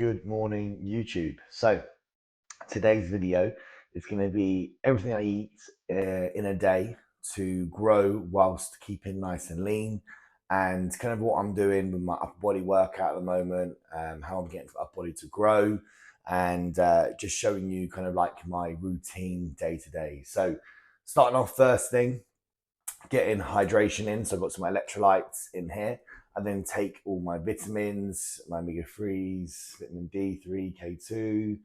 Good morning, YouTube. So today's video is going to be everything I eat in a day to grow whilst keeping nice and lean, and kind of what I'm doing with my upper body workout at the moment, how I'm getting upper body to grow, and just showing you kind of like my routine day to day. So starting off first thing, getting hydration in. So I've got some electrolytes in here. I then take all my vitamins, my omega-3s, vitamin D3, K2,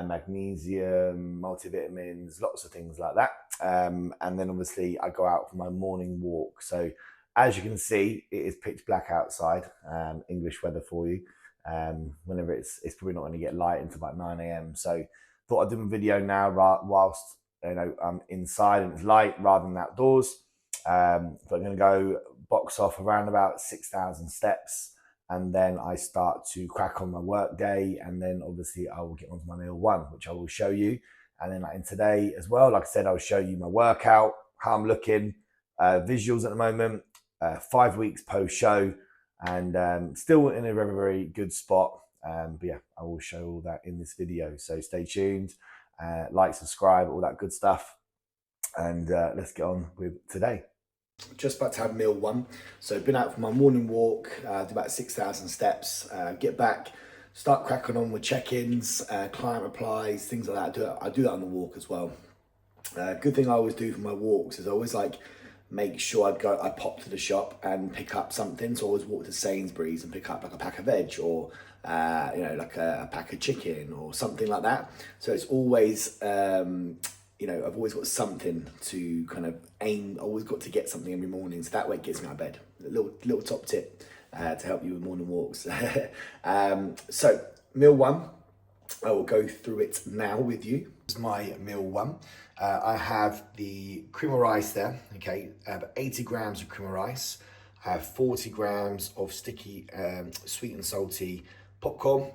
magnesium, multivitamins, lots of things like that. And then obviously I go out for my morning walk. So as you can see, it is pitch black outside, English weather for you. Whenever it's probably not going to get light until about 9 a.m. So thought I'd do a video now whilst I'm inside and it's light rather than outdoors. So I'm going to go box off around about 6,000 steps, and then I start to crack on my work day, and then obviously I will get onto my meal one, which I will show you. And then in today as well, like I said, I'll show you my workout, how I'm looking, visuals at the moment, 5 weeks post show, and still in a very, very good spot. But yeah, I will show all that in this video. So stay tuned, like, subscribe, all that good stuff. And let's get on with today. Just about to have meal one. So been out for my morning walk, do about 6,000 steps, get back, start cracking on with check-ins, client replies, things like that. I do that on the walk as well. Good thing I always do for my walks is I always make sure I pop to the shop and pick up something. So I always walk to Sainsbury's and pick up like a pack of veg or like a pack of chicken or something like that. So it's always I've always got something to kind of aim. Always got to get something every morning, so that way it gets me out of bed. A little top tip to help you with morning walks. So meal one, I will go through it now with you. This is my meal one. I have the cream of rice there. Okay, I have 80 grams of cream of rice. I have 40 grams of sticky, sweet and salty popcorn,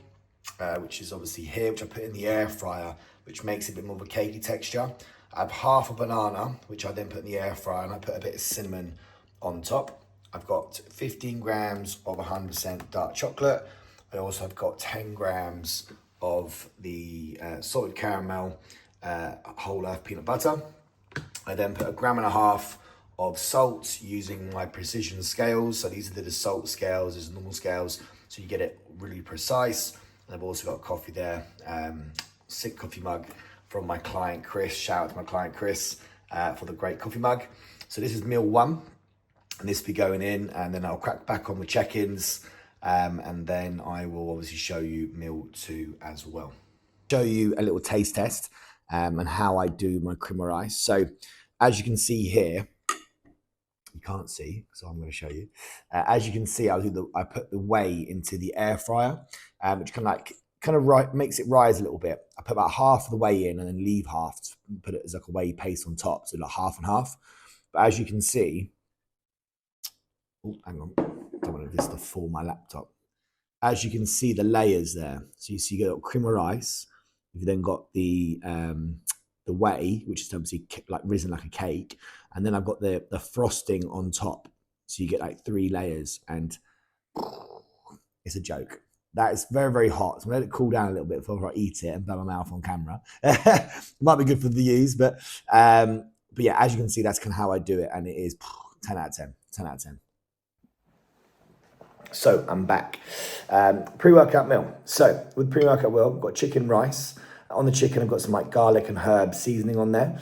which is obviously here, which I put in the air fryer, which makes it a bit more of a cakey texture. I have half a banana, which I then put in the air fryer, and I put a bit of cinnamon on top. I've got 15 grams of 100% dark chocolate. I also have got 10 grams of the salted caramel whole earth peanut butter. I then put 1.5 grams of salt using my precision scales. So these are the salt scales, these are normal scales, so you get it really precise. And I've also got coffee there, sick coffee mug from my client Chris. Shout out to my client Chris for the great coffee mug. So this is meal one, and this will be going in, and then I'll crack back on the check-ins, and then I will obviously show you meal two as well. Show you a little taste test and how I do my cream of rice. So as you can see here, you can't see, so I'm going to show you. As you can see, I put the whey into the air fryer, which makes it rise a little bit. I put about half of the whey in and then leave half to put it as like a whey paste on top, so like half and half. But as you can see, oh, hang on, don't want this to fall my laptop. As you can see the layers there, so you see you got cream of rice. You've then got the whey, which is obviously like risen like a cake, and then I've got the frosting on top, so you get like 3 layers, and it's a joke. That is very, very hot. So I'm going to let it cool down a little bit before I eat it and blow my mouth on camera. Might be good for the views, but yeah, as you can see, that's kind of how I do it, and it is 10 out of 10. 10 out of 10. So I'm back. Pre-workout meal. So with pre-workout meal, I've got chicken rice. On the chicken, I've got some like garlic and herb seasoning on there.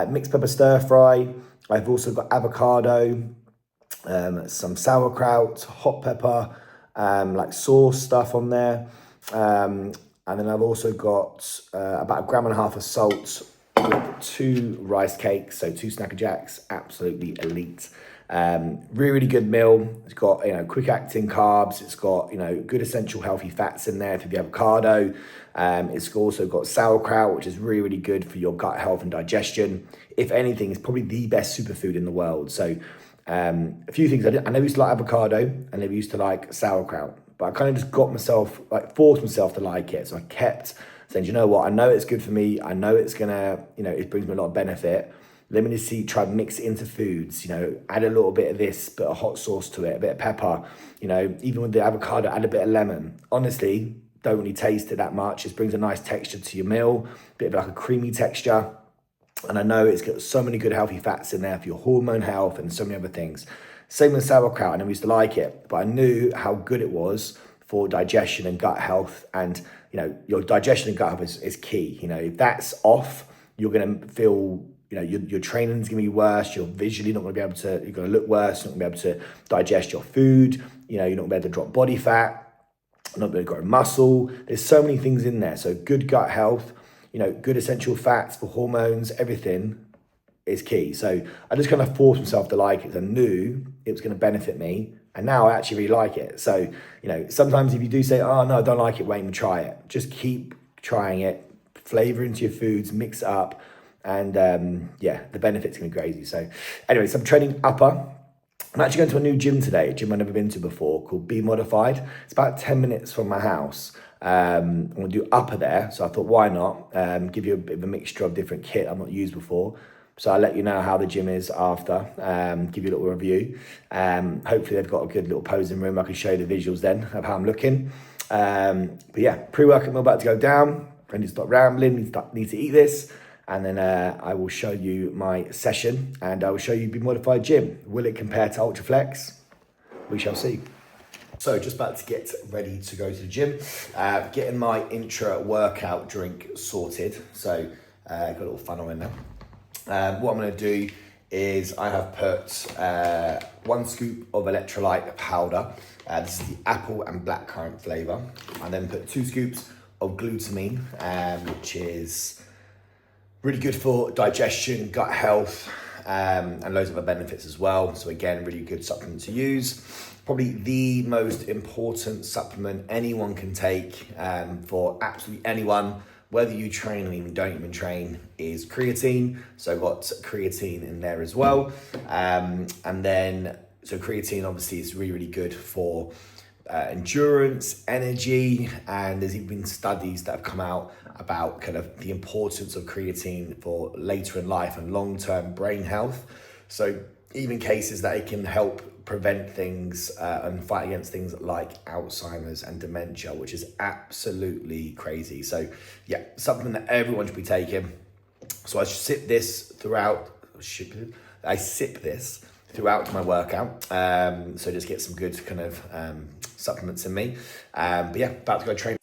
Mixed pepper stir fry. I've also got avocado, some sauerkraut, hot pepper, like sauce stuff on there. And then I've also got about 1.5 grams of salt with 2 rice cakes, so 2 Snacker Jacks, absolutely elite. Really, really good meal. It's got, quick acting carbs. It's got, good essential healthy fats in there through the avocado. It's also got sauerkraut, which is really, really good for your gut health and digestion. If anything, it's probably the best superfood in the world. So a few things. I never used to like avocado. I never used to like sauerkraut, but I kind of just got myself, forced myself to like it. So I kept saying, you know what? I know it's good for me. I know it's gonna, it brings me a lot of benefit. Let me just try and mix it into foods, add a little bit of this, put a hot sauce to it, a bit of pepper, even with the avocado, add a bit of lemon. Honestly, don't really taste it that much. It brings a nice texture to your meal, bit of like a creamy texture. And I know it's got so many good healthy fats in there for your hormone health and so many other things. Same with sauerkraut. I never used to like it, but I knew how good it was for digestion and gut health. And, you know, your digestion and gut health is key. You know, if that's off, you're going to feel, you know, your training's going to be worse. You're visually not going to be able to, you're going to look worse. You're not going to be able to digest your food. You know, you're not going to be able to drop body fat. Not going to grow muscle. There's so many things in there. So good gut health, you know, good essential fats for hormones, everything is key. So I just kind of forced myself to like it. I knew it was going to benefit me. And now I actually really like it. So, you know, sometimes if you do say, oh no, I don't like it, wait and try it. Just keep trying it, flavor into your foods, mix it up. And yeah, the benefits can be crazy. So anyway, so I'm training upper. I'm actually going to a new gym today, a gym I've never been to before called Be Modified. It's about 10 minutes from my house. I'm going to do upper there. So I thought, why not give you a bit of a mixture of different kit I've not used before. So I'll let you know how the gym is after, give you a little review. Hopefully they've got a good little posing room. I can show you the visuals then of how I'm looking. But yeah, pre-workout meal about to go down. I need to stop rambling, need to eat this. And then I will show you my session and I will show you Be Modified gym. Will it compare to Ultraflex? We shall see. So just about to get ready to go to the gym. Getting my intra-workout drink sorted. So got a little funnel in there. What I'm going to do is I have put 1 scoop of electrolyte powder. This is the apple and blackcurrant flavour. I then put 2 scoops of glutamine, which is really good for digestion, gut health, and loads of other benefits as well. So again, really good supplement to use. Probably the most important supplement anyone can take for absolutely anyone, whether you train or even don't even train, is creatine. So I've got creatine in there as well. And then, so creatine obviously is really, really good for endurance, energy, and there's even been studies that have come out about kind of the importance of creatine for later in life and long-term brain health. So even cases that it can help prevent things and fight against things like Alzheimer's and dementia, which is absolutely crazy. So yeah, something that everyone should be taking. So I sip this throughout my workout. So just get some good kind of supplements in me. But yeah, about to go train.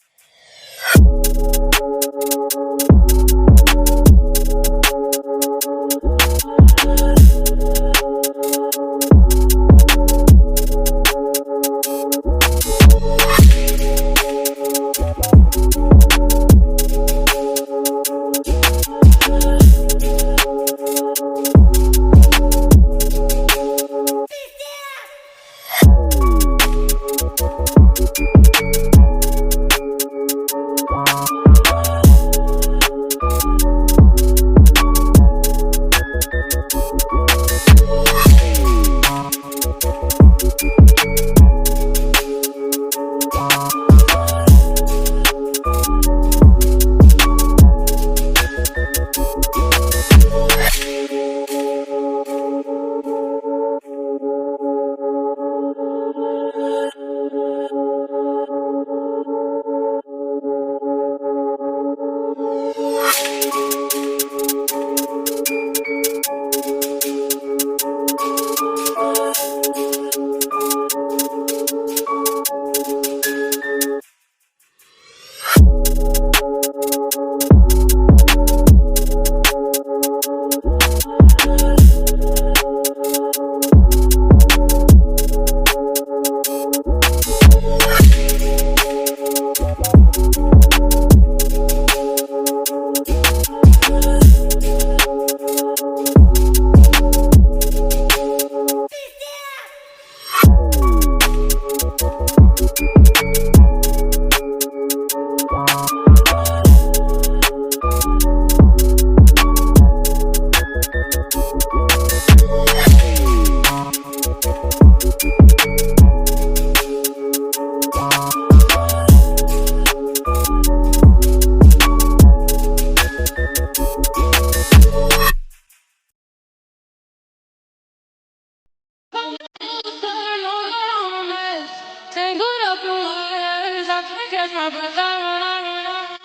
catch my breath.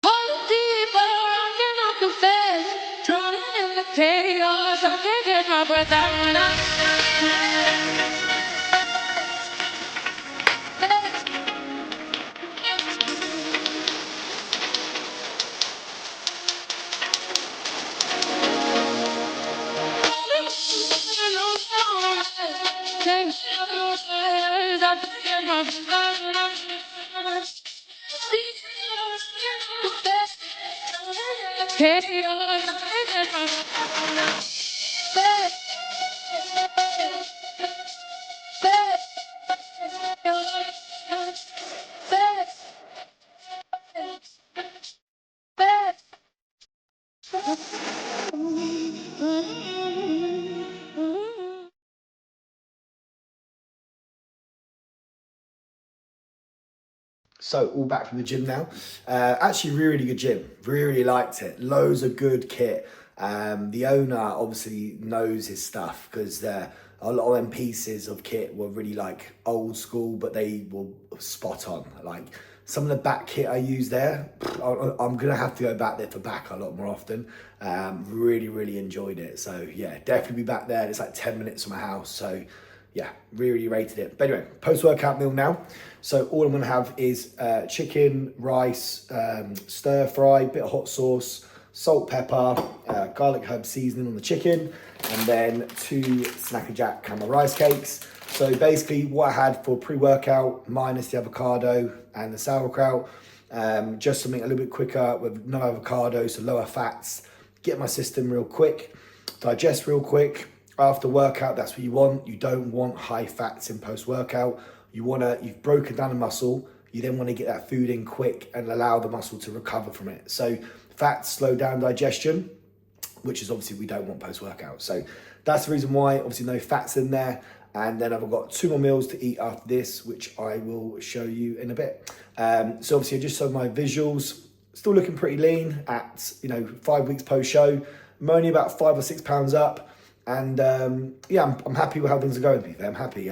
Hold deeper, I cannot confess. Drowning in the chaos, I can't catch my breath. So all back from the gym now. Actually, really good gym. Really liked it. Loads of good kit. The owner obviously knows his stuff because a lot of them pieces of kit were really like old school, but they were spot on. Like some of the back kit I used there, I'm gonna have to go back there for back a lot more often. Really enjoyed it. So yeah, definitely be back there. It's like 10 minutes from my house. So yeah, really rated it. But anyway, post-workout meal now. So all I'm gonna have is chicken, rice, stir fry, bit of hot sauce, salt, pepper, garlic herb seasoning on the chicken, and then 2 Snacker Jack caramel rice cakes. So basically what I had for pre-workout, minus the avocado and the sauerkraut, just something a little bit quicker with no avocado, so lower fats, get my system real quick, digest real quick. After workout, that's what you want. You don't want high fats in post-workout. You've broken down a muscle, you then want to get that food in quick and allow the muscle to recover from it. So fats slow down digestion, which is obviously we don't want post-workout. So that's the reason why, obviously no fats in there. And then I've got 2 more meals to eat after this, which I will show you in a bit. So obviously I just saw my visuals, still looking pretty lean at 5 weeks post-show. I'm only about 5 or 6 pounds up. And yeah, I'm happy with how things are going, to be fair. I'm happy.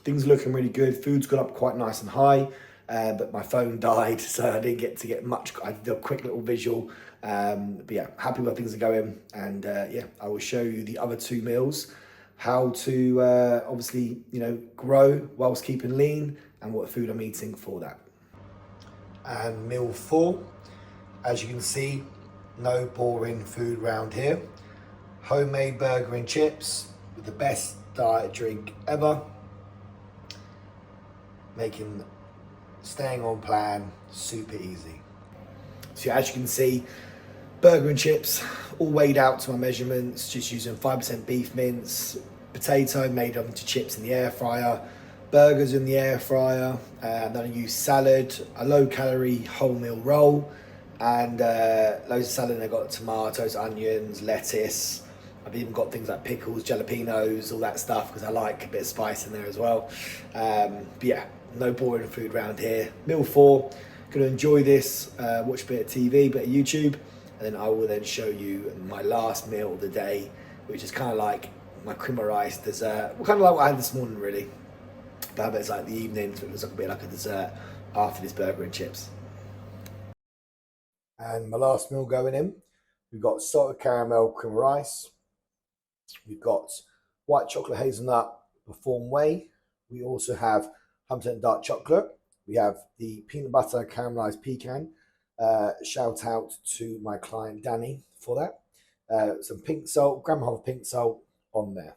Things are looking really good. Food's gone up quite nice and high, but my phone died, so I didn't get much. I did a quick little visual. But yeah, happy with how things are going. And yeah, I will show you the other 2 meals, how to obviously, grow whilst keeping lean and what food I'm eating for that. And meal 4, as you can see, no boring food around here. Homemade burger and chips with the best diet drink ever. Making staying on plan super easy. So as you can see, burger and chips, all weighed out to my measurements, just using 5% beef mince, potato made up into chips in the air fryer, burgers in the air fryer, then I use salad, a low calorie wholemeal roll, and loads of salad. I got tomatoes, onions, lettuce. I've even got things like pickles, jalapenos, all that stuff, because I like a bit of spice in there as well. But yeah, no boring food around here. Meal 4, gonna enjoy this, watch a bit of TV, bit of YouTube, and then I will then show you my last meal of the day, which is kind of like my cream of rice dessert. Well, kind of like what I had this morning, really. But it's like the evening, so it looks like a bit like a dessert after this burger and chips. And my last meal going in, we've got salted caramel cream of rice. We've got white chocolate hazelnut Perform Whey. We also have 100% dark chocolate. We have the peanut butter caramelized pecan. Shout out to my client Danny for that. Some pink salt, gram and a half of pink salt on there.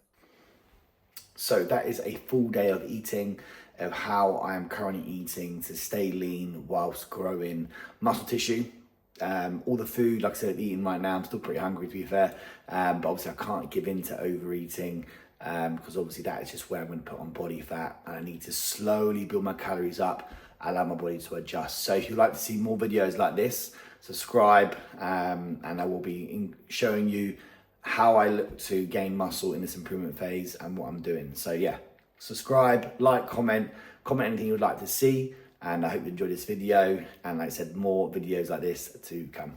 So that is a full day of eating, of how I am currently eating to stay lean whilst growing muscle tissue. All the food, like I said, eating right now, I'm still pretty hungry, to be fair, but obviously I can't give in to overeating, because obviously that is just where I'm going to put on body fat, and I need to slowly build my calories up, allow my body to adjust. So if you'd like to see more videos like this, subscribe, and I will be showing you how I look to gain muscle in this improvement phase and what I'm doing. So yeah, subscribe, like, comment anything you'd like to see. And I hope you enjoyed this video. And like I said, more videos like this to come.